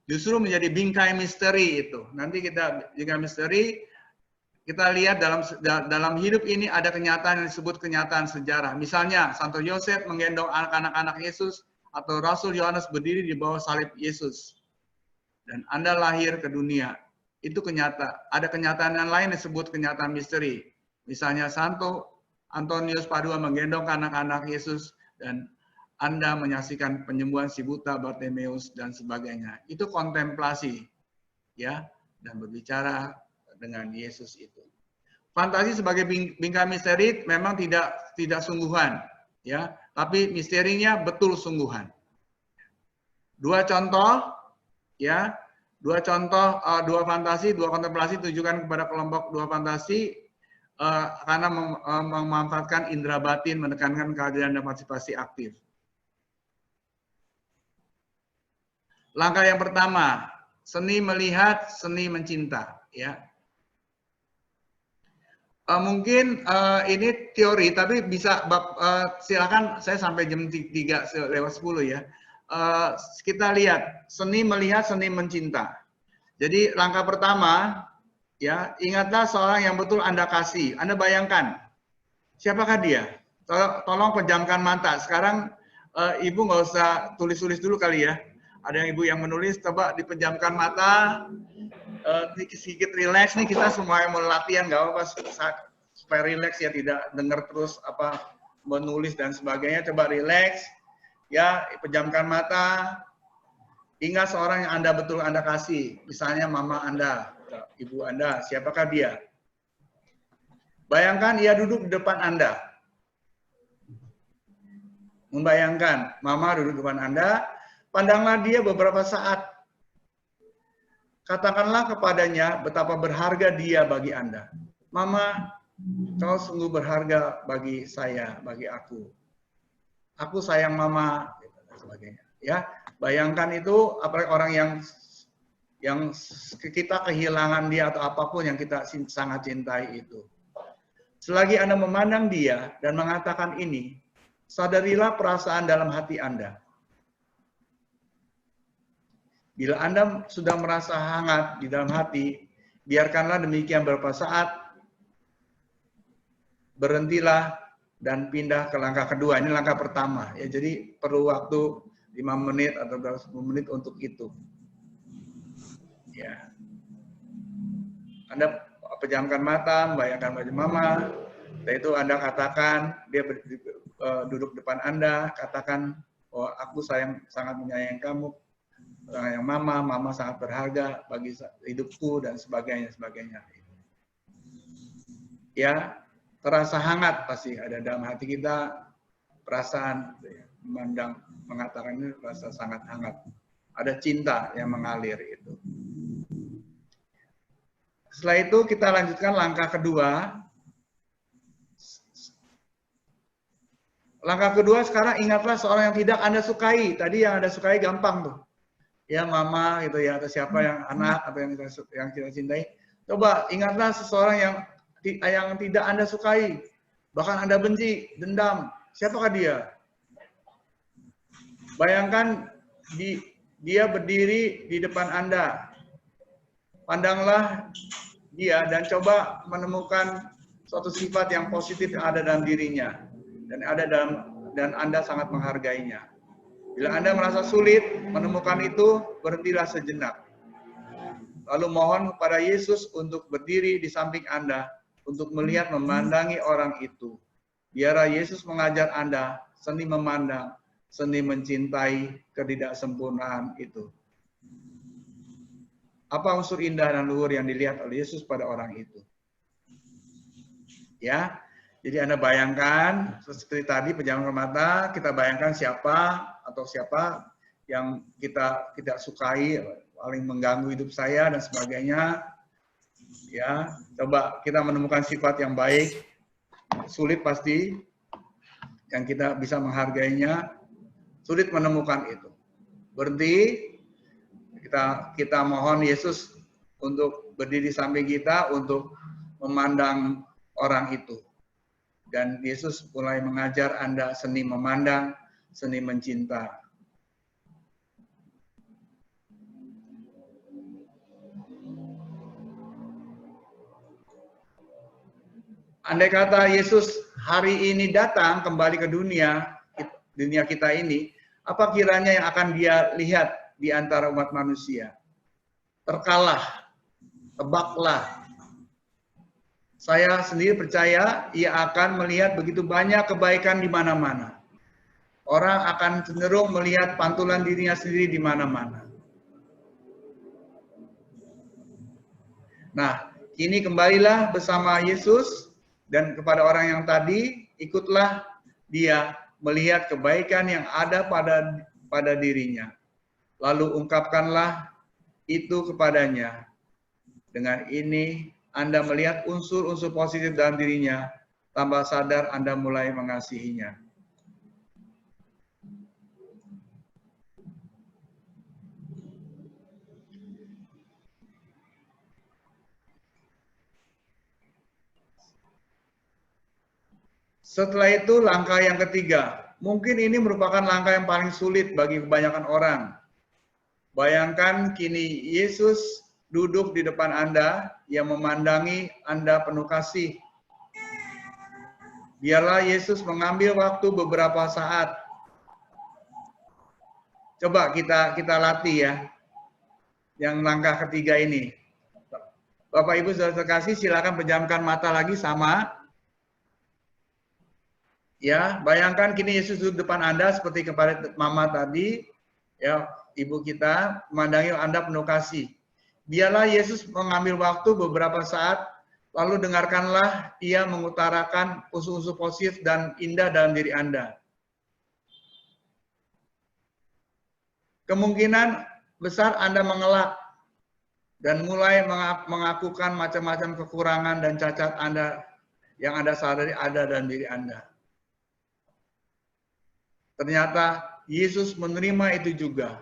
Justru menjadi bingkai misteri itu. Nanti kita bingkai misteri, kita lihat dalam hidup ini ada kenyataan yang disebut kenyataan sejarah. Misalnya, Santo Yosef menggendong anak-anak Yesus, atau Rasul Yohanes berdiri di bawah salib Yesus. Dan Anda lahir ke dunia. Itu kenyata. Ada kenyataan yang lain disebut kenyataan misteri. Misalnya Santo Antonius Padua menggendong anak-anak Yesus, dan Anda menyaksikan penyembuhan si buta Bartimeus dan sebagainya. Itu kontemplasi, ya, dan berbicara dengan Yesus itu. Fantasi sebagai bingkai misteri memang tidak sungguhan, ya, tapi misterinya betul sungguhan. Dua contoh, ya, dua fantasi, dua kontemplasi tujukan kepada kelompok dua fantasi. Karena memanfaatkan indera batin, menekankan kehadiran dan partisipasi aktif. Langkah yang pertama, seni melihat, seni mencinta. Ya. Mungkin ini teori, tapi bisa silakan saya sampai jam 3:03 ya. Kita lihat, seni melihat, seni mencinta. Jadi langkah pertama, ya, ingatlah seorang yang betul Anda kasih. Anda bayangkan, siapakah dia? Tolong pejamkan mata. Sekarang Ibu nggak usah tulis-tulis dulu kali ya. Ada yang Ibu yang menulis, coba dipejamkan mata, sedikit rileks nih, kita semua yang mau latihan, nggak apa-apa, supaya rileks ya, tidak dengar terus apa menulis dan sebagainya. Coba rileks, ya, pejamkan mata. Ingat seorang yang Anda betul Anda kasih, misalnya mama Anda, ibu Anda, siapakah dia? Bayangkan ia duduk di depan Anda. Membayangkan mama duduk di depan Anda, pandanglah dia beberapa saat. Katakanlah kepadanya betapa berharga dia bagi Anda. Mama, kau sungguh berharga bagi saya, bagi aku. Aku sayang mama, dan sebagainya. Ya, bayangkan itu, apalagi orang yang kita kehilangan dia atau apapun yang kita sangat cintai itu. Selagi Anda memandang dia dan mengatakan ini, sadarilah perasaan dalam hati Anda. Bila Anda sudah merasa hangat di dalam hati, biarkanlah demikian beberapa saat, berhentilah dan pindah ke langkah kedua. Ini langkah pertama. Ya, jadi perlu waktu 5 menit atau 10 menit untuk itu. Ya. Anda pejamkan mata, membayangkan wajah mama. Setelah itu Anda katakan, dia duduk depan Anda, katakan, oh, aku sangat menyayangi kamu, sayang mama sangat berharga bagi hidupku, dan sebagainya. Ya, terasa hangat pasti ada dalam hati kita, perasaan memandang, mengatakan ini rasa sangat hangat. Ada cinta yang mengalir itu. Setelah itu kita lanjutkan langkah kedua. Langkah kedua, sekarang ingatlah seorang yang tidak Anda sukai. Tadi yang Anda sukai gampang tuh. Ya, mama gitu ya, atau siapa yang anak atau yang kita cintai. Coba ingatlah seseorang yang tidak Anda sukai, bahkan Anda benci, dendam. Siapakah dia? Bayangkan dia berdiri di depan Anda. Pandanglah dia dan coba menemukan suatu sifat yang positif yang ada dalam dirinya dan Anda sangat menghargainya. Bila Anda merasa sulit menemukan itu, berhentilah sejenak. Lalu mohon kepada Yesus untuk berdiri di samping Anda, untuk melihat memandangi orang itu. Biarlah Yesus mengajar Anda seni memandang, seni mencintai ketidaksempurnaan itu. Apa unsur indah dan luhur yang dilihat oleh Yesus pada orang itu? Ya, jadi Anda bayangkan seperti tadi pejalan mata, kita bayangkan siapa yang kita tidak sukai, paling mengganggu hidup saya dan sebagainya. Ya, coba kita menemukan sifat yang baik, sulit pasti, yang kita bisa menghargainya, sulit menemukan itu. Berhenti, kita mohon Yesus untuk berdiri samping kita untuk memandang orang itu. Dan Yesus mulai mengajar Anda seni memandang, seni mencinta. Andai kata Yesus hari ini datang kembali ke dunia kita ini, apa kiranya yang akan dia lihat di antara umat manusia? Terkalah, tebaklah. Saya sendiri percaya ia akan melihat begitu banyak kebaikan di mana-mana. Orang akan cenderung melihat pantulan dirinya sendiri di mana-mana. Nah, kini kembalilah bersama Yesus dan kepada orang yang tadi, ikutlah dia melihat kebaikan yang ada pada dirinya. Lalu ungkapkanlah itu kepadanya. Dengan ini Anda melihat unsur-unsur positif dalam dirinya, tanpa sadar Anda mulai mengasihinya. Setelah itu langkah yang ketiga, mungkin ini merupakan langkah yang paling sulit bagi kebanyakan orang. Bayangkan kini Yesus duduk di depan Anda yang memandangi Anda penuh kasih. Biarlah Yesus mengambil waktu beberapa saat. Coba kita latih ya. Yang langkah ketiga ini. Bapak Ibu sudah terkasih, silakan pejamkan mata lagi sama. Ya, bayangkan kini Yesus duduk depan Anda seperti kepada mama tadi, ya, ibu kita memandangi Anda penuh kasih. Biarlah Yesus mengambil waktu beberapa saat, lalu dengarkanlah ia mengutarakan unsur-unsur positif dan indah dalam diri Anda. Kemungkinan besar Anda mengelak dan mulai mengakukan macam-macam kekurangan dan cacat Anda yang Anda sadari ada dalam diri Anda. Ternyata Yesus menerima itu juga.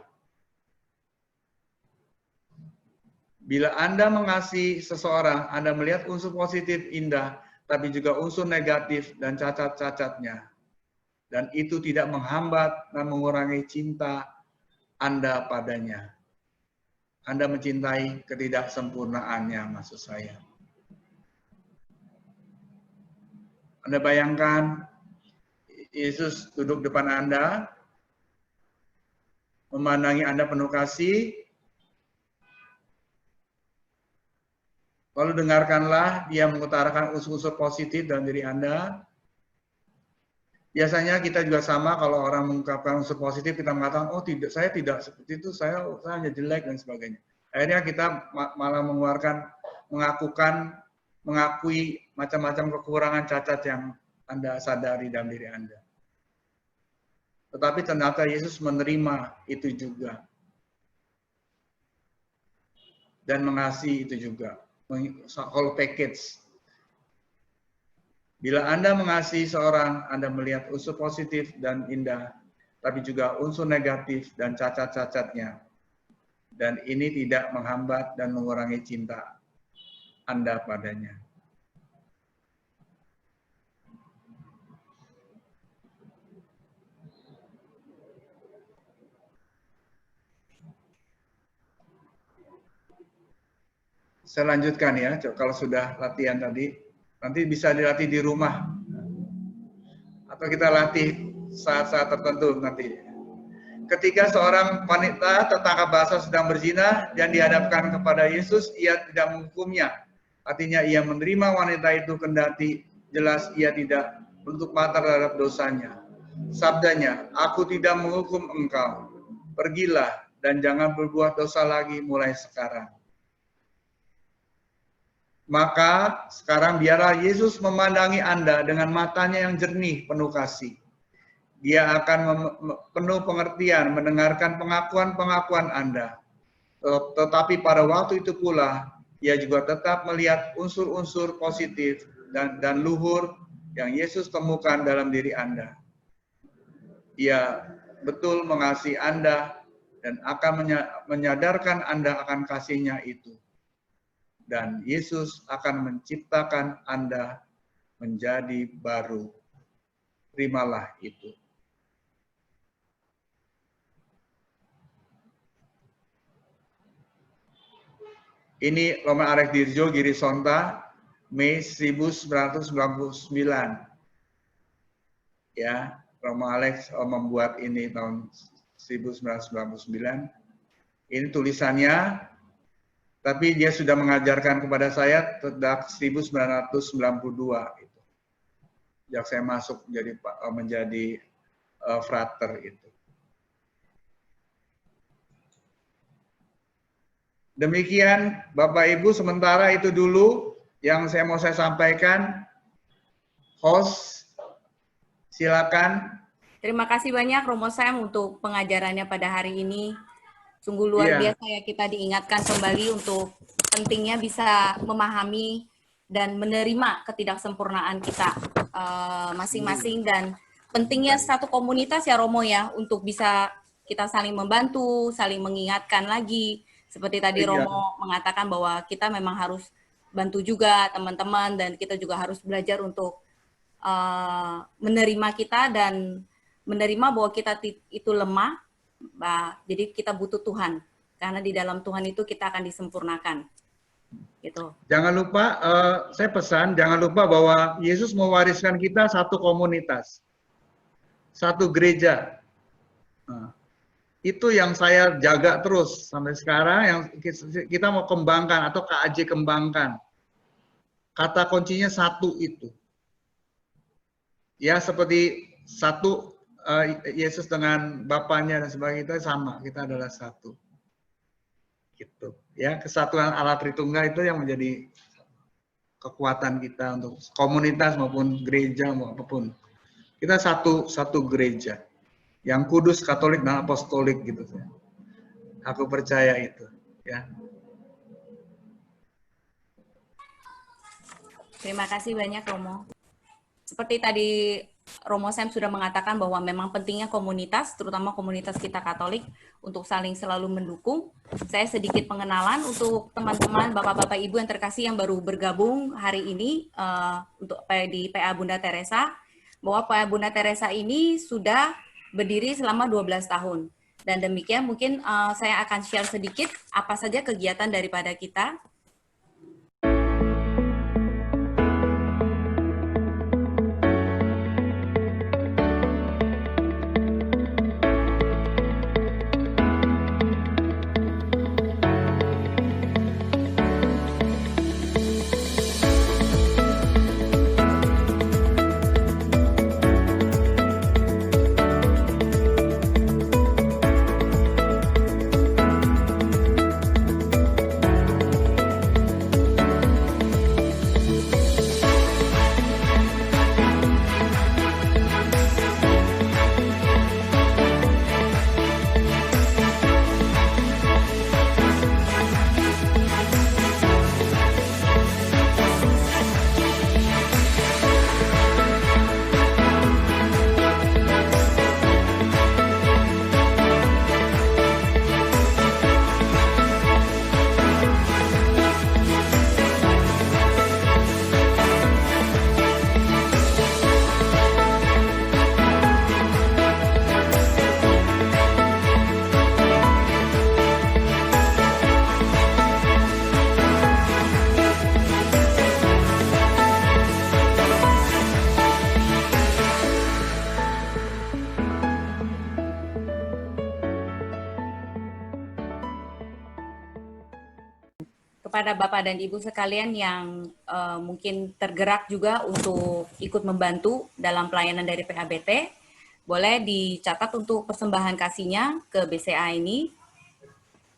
Bila Anda mengasihi seseorang, Anda melihat unsur positif indah, tapi juga unsur negatif dan cacat-cacatnya. Dan itu tidak menghambat dan mengurangi cinta Anda padanya. Anda mencintai ketidaksempurnaannya, maksud saya. Anda bayangkan Yesus duduk depan Anda, memandangi Anda penuh kasih, lalu dengarkanlah dia mengutarakan unsur-unsur positif dalam diri Anda. Biasanya kita juga sama kalau orang mengungkapkan unsur positif, kita mengatakan, oh tidak, saya tidak seperti itu, saya hanya jelek dan sebagainya. Akhirnya kita malah mengakui macam-macam kekurangan cacat yang Anda sadari dalam diri Anda. Tetapi ternyata Yesus menerima itu juga. Dan mengasihi itu juga. Whole package. Bila Anda mengasihi seorang, Anda melihat unsur positif dan indah, tapi juga unsur negatif dan cacat-cacatnya. Dan ini tidak menghambat dan mengurangi cinta Anda padanya. Saya lanjutkan ya, kalau sudah latihan tadi, nanti bisa dilatih di rumah. Atau kita latih saat-saat tertentu nanti. Ketika seorang wanita tertangkap basah sedang berzina dan dihadapkan kepada Yesus, ia tidak menghukumnya. Artinya ia menerima wanita itu kendati jelas ia tidak menutup mata terhadap dosanya. Sabdanya, aku tidak menghukum engkau. Pergilah dan jangan berbuat dosa lagi mulai sekarang. Maka sekarang biarlah Yesus memandangi Anda dengan matanya yang jernih penuh kasih. Dia akan penuh pengertian mendengarkan pengakuan-pengakuan Anda. Tetapi pada waktu itu pula, ia juga tetap melihat unsur-unsur positif dan luhur yang Yesus temukan dalam diri Anda. Ia betul mengasihi Anda dan akan menyadarkan Anda akan kasih-Nya itu. Dan Yesus akan menciptakan Anda menjadi baru. Terimalah itu. Ini Romo Alex Dirjo Girisonta, Mei 1999. Ya, Romo Alex membuat ini tahun 1999. Ini tulisannya, tapi dia sudah mengajarkan kepada saya sejak 1992. Sejak saya masuk menjadi frater itu. Demikian Bapak Ibu, sementara itu dulu yang mau saya sampaikan. Host, silakan. Terima kasih banyak Romo Sam untuk pengajarannya pada hari ini. Sungguh luar biasa ya, kita diingatkan kembali untuk pentingnya bisa memahami dan menerima ketidaksempurnaan kita masing-masing, dan pentingnya satu komunitas ya Romo ya, untuk bisa kita saling membantu, saling mengingatkan lagi. Seperti tadi Romo mengatakan bahwa kita memang harus bantu juga teman-teman, dan kita juga harus belajar untuk menerima kita dan menerima bahwa kita itu lemah. Jadi kita butuh Tuhan, karena di dalam Tuhan itu kita akan disempurnakan. Gitu. Jangan lupa, saya pesan, jangan lupa bahwa Yesus mewariskan kita satu komunitas, satu gereja. Nah, itu yang saya jaga terus sampai sekarang, yang kita mau kembangkan atau KAJ kembangkan. Kata kuncinya satu itu. Ya, seperti satu Yesus dengan Bapaknya dan sebagainya, kita sama, kita adalah satu. Gitu. Ya, kesatuan Allah Tritunggal itu yang menjadi kekuatan kita untuk komunitas maupun gereja maupun. Kita satu gereja yang kudus, Katolik dan Apostolik gitu. Aku percaya itu, ya. Terima kasih banyak Romo. Seperti tadi Romo Sam sudah mengatakan bahwa memang pentingnya komunitas, terutama komunitas kita Katolik, untuk saling selalu mendukung. Saya sedikit pengenalan untuk teman-teman, bapak-bapak, ibu yang terkasih yang baru bergabung hari ini untuk di PA Bunda Teresa, bahwa PA Bunda Teresa ini sudah berdiri selama 12 tahun. Dan demikian mungkin saya akan share sedikit apa saja kegiatan daripada kita. kepada Bapak dan Ibu sekalian yang mungkin tergerak juga untuk ikut membantu dalam pelayanan dari PHBT, boleh dicatat untuk persembahan kasihnya ke BCA ini.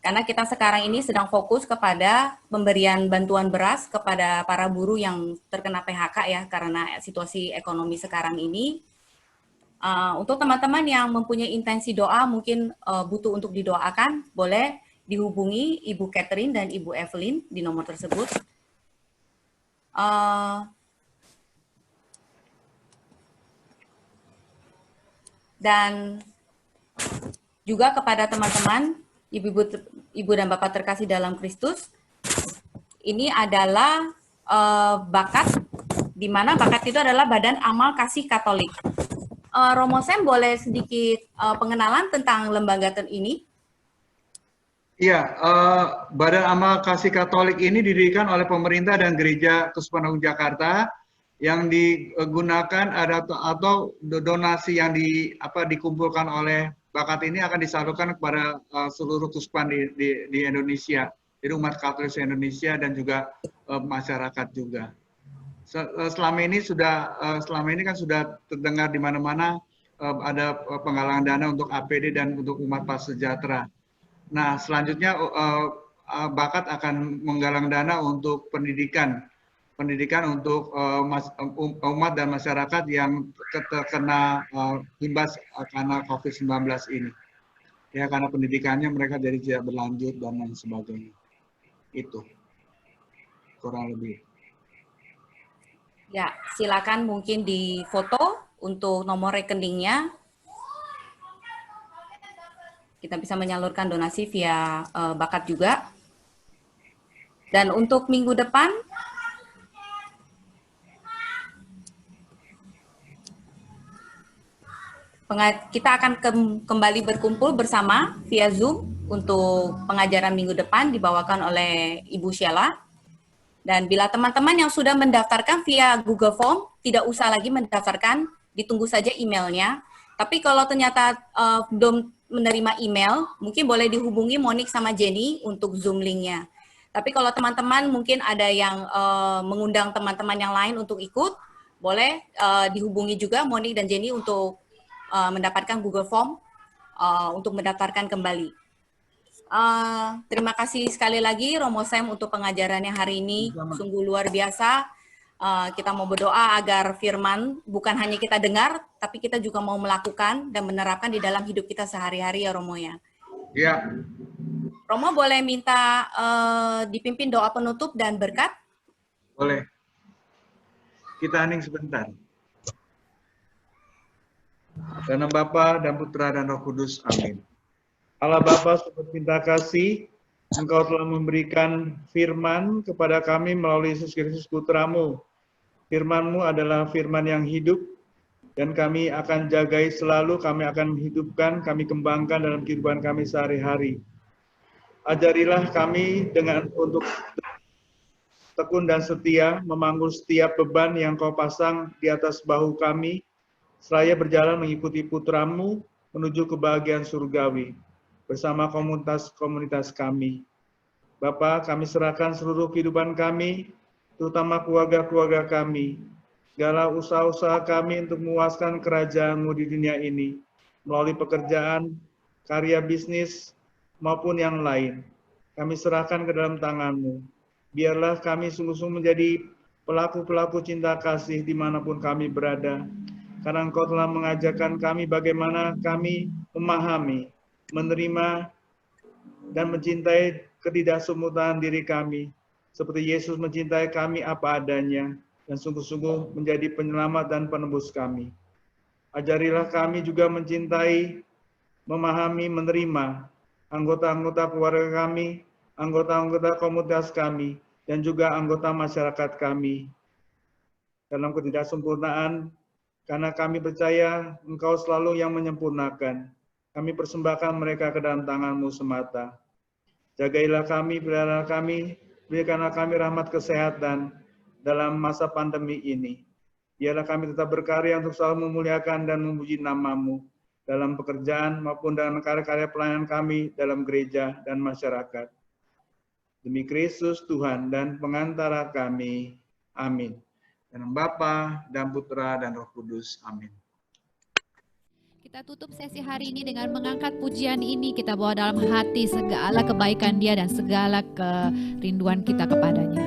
Karena kita sekarang ini sedang fokus kepada pemberian bantuan beras kepada para buruh yang terkena PHK ya, karena situasi ekonomi sekarang ini. Untuk teman-teman yang mempunyai intensi doa, mungkin butuh untuk didoakan, boleh dihubungi Ibu Catherine dan Ibu Evelyn di nomor tersebut. Dan juga kepada teman-teman, Ibu dan Bapak terkasih dalam Kristus, ini adalah bakat, di mana bakat itu adalah Badan Amal Kasih Katolik. Romo Sam boleh sedikit pengenalan tentang lembaga ini? Iya, Badan Amal Kasih Katolik ini didirikan oleh pemerintah dan Gereja Keuskupan Agung Jakarta, yang digunakan atau donasi yang dikumpulkan oleh bakat ini akan disalurkan kepada seluruh keuskupan di Indonesia, jadi umat Katolik Indonesia dan juga masyarakat juga. Selama ini kan sudah terdengar di mana-mana ada penggalangan dana untuk APD dan untuk umat prasejahtera. Nah, selanjutnya bakat akan menggalang dana untuk pendidikan untuk umat dan masyarakat yang terkena imbas karena COVID-19 ini. Ya, karena pendidikannya mereka jadi tidak berlanjut dan lain sebagainya. Itu kurang lebih. Ya, silakan mungkin di foto untuk nomor rekeningnya. Kita bisa menyalurkan donasi via bakat juga. Dan untuk minggu depan, kita akan kembali berkumpul bersama via Zoom untuk pengajaran minggu depan dibawakan oleh Ibu Sheila. Dan bila teman-teman yang sudah mendaftarkan via Google Form, tidak usah lagi mendaftarkan, ditunggu saja emailnya. Tapi kalau ternyata belum menerima email, mungkin boleh dihubungi Monik sama Jenny untuk Zoom link-nya. Tapi kalau teman-teman mungkin ada yang mengundang teman-teman yang lain untuk ikut, boleh dihubungi juga Monik dan Jenny untuk mendapatkan Google Form untuk mendaftarkan kembali. Terima kasih sekali lagi Romo Sam untuk pengajarannya hari ini. Sungguh luar biasa. Kita mau berdoa agar firman bukan hanya kita dengar, tapi kita juga mau melakukan dan menerapkan di dalam hidup kita sehari-hari ya Romo ya. Ya. Romo boleh minta dipimpin doa penutup dan berkat? Boleh. Kita hening sebentar. Dalam nama Bapa dan Putra dan Roh Kudus. Amin. Allah Bapa, sumber cinta kasih, Engkau telah memberikan firman kepada kami melalui Yesus Kristus Putra-Mu. Firman-Mu adalah firman yang hidup, dan kami akan jagai selalu, kami akan hidupkan, kami kembangkan dalam kehidupan kami sehari-hari. Ajarilah kami untuk tekun dan setia, memanggul setiap beban yang Kau pasang di atas bahu kami, seraya berjalan mengikuti Putra-Mu menuju kebahagiaan surgawi bersama komunitas kami. Bapa, kami serahkan seluruh kehidupan kami, terutama keluarga-keluarga kami, segala usaha-usaha kami untuk memuaskan kerajaan-Mu di dunia ini, melalui pekerjaan, karya bisnis, maupun yang lain. Kami serahkan ke dalam tangan-Mu. Biarlah kami sungguh-sungguh menjadi pelaku-pelaku cinta kasih dimanapun kami berada, karena Engkau telah mengajarkan kami bagaimana kami memahami, menerima, dan mencintai ketidaksempurnaan diri kami, seperti Yesus mencintai kami apa adanya, dan sungguh-sungguh menjadi penyelamat dan penebus kami. Ajarilah kami juga mencintai, memahami, menerima anggota-anggota keluarga kami, anggota-anggota komunitas kami, dan juga anggota masyarakat kami. Dalam ketidaksempurnaan, karena kami percaya Engkau selalu yang menyempurnakan. Kami persembahkan mereka ke dalam tangan-Mu semata. Jagailah kami, pelihara kami, berikanlah kami rahmat kesehatan dalam masa pandemi ini. Biarlah kami tetap berkarya untuk selalu memuliakan dan memuji nama-Mu dalam pekerjaan maupun dalam karya-karya pelayanan kami dalam gereja dan masyarakat. Demi Kristus Tuhan dan pengantara kami. Amin. Dalam Bapa dan Putra dan Roh Kudus. Amin. Kita tutup sesi hari ini dengan mengangkat pujian ini. Kita bawa dalam hati segala kebaikan Dia dan segala kerinduan kita kepadanya.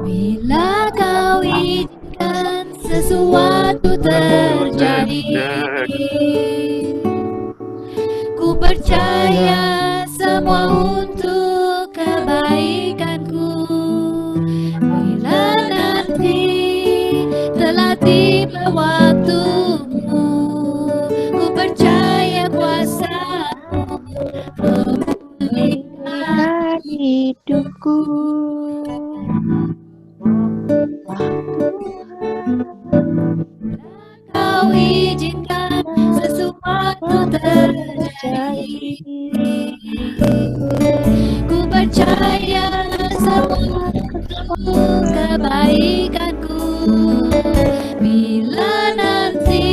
Bila Kau izinkan sesuatu terjadi, ku percaya semua untuk kebaikanku. Bila nanti telah tiba waktumu, ku percaya kuasa-Mu memulihkan hidupku. Kau izinkan sesuatu terjadi, ku percaya semua kebaikanku. Bila nanti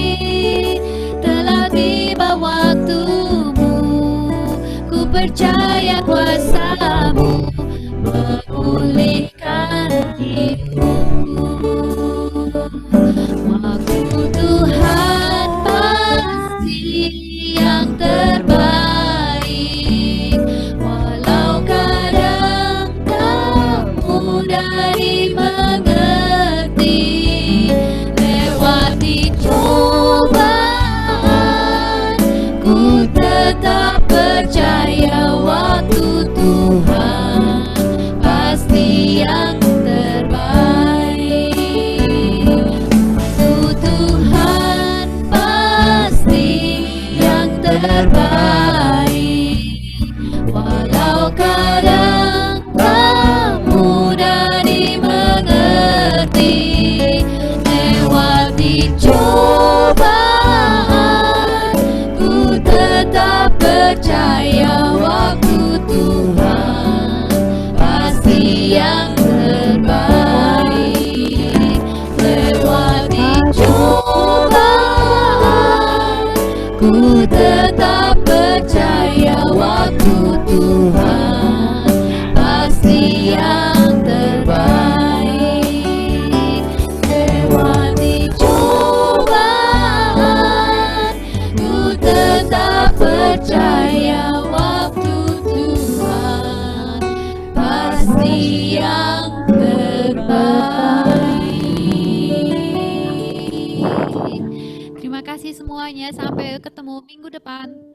telah tiba waktumu, ku percaya kuasa-Mu memulihkan hidupku. Waktu Tuhan pasti yang terbaik, walau kadang tak mudah dimengerti. Lewati cobaan, ku tetap percaya waktu Tuhan pasti yang terbaik. Waktu Tuhan pasti yang terbaik, walau kadang tak mudah dimengerti. Lewati cobaan, ku tetap percaya waktu Tuhan pasti yang terbaik. Lewati cobaan, ku tetap percaya waktu Tuhan pasti yang terbaik. Lewati cobaan, ku tetap percaya waktu Tuhan pasti yang terbaik. Terima kasih semuanya, sampai ketemu minggu depan.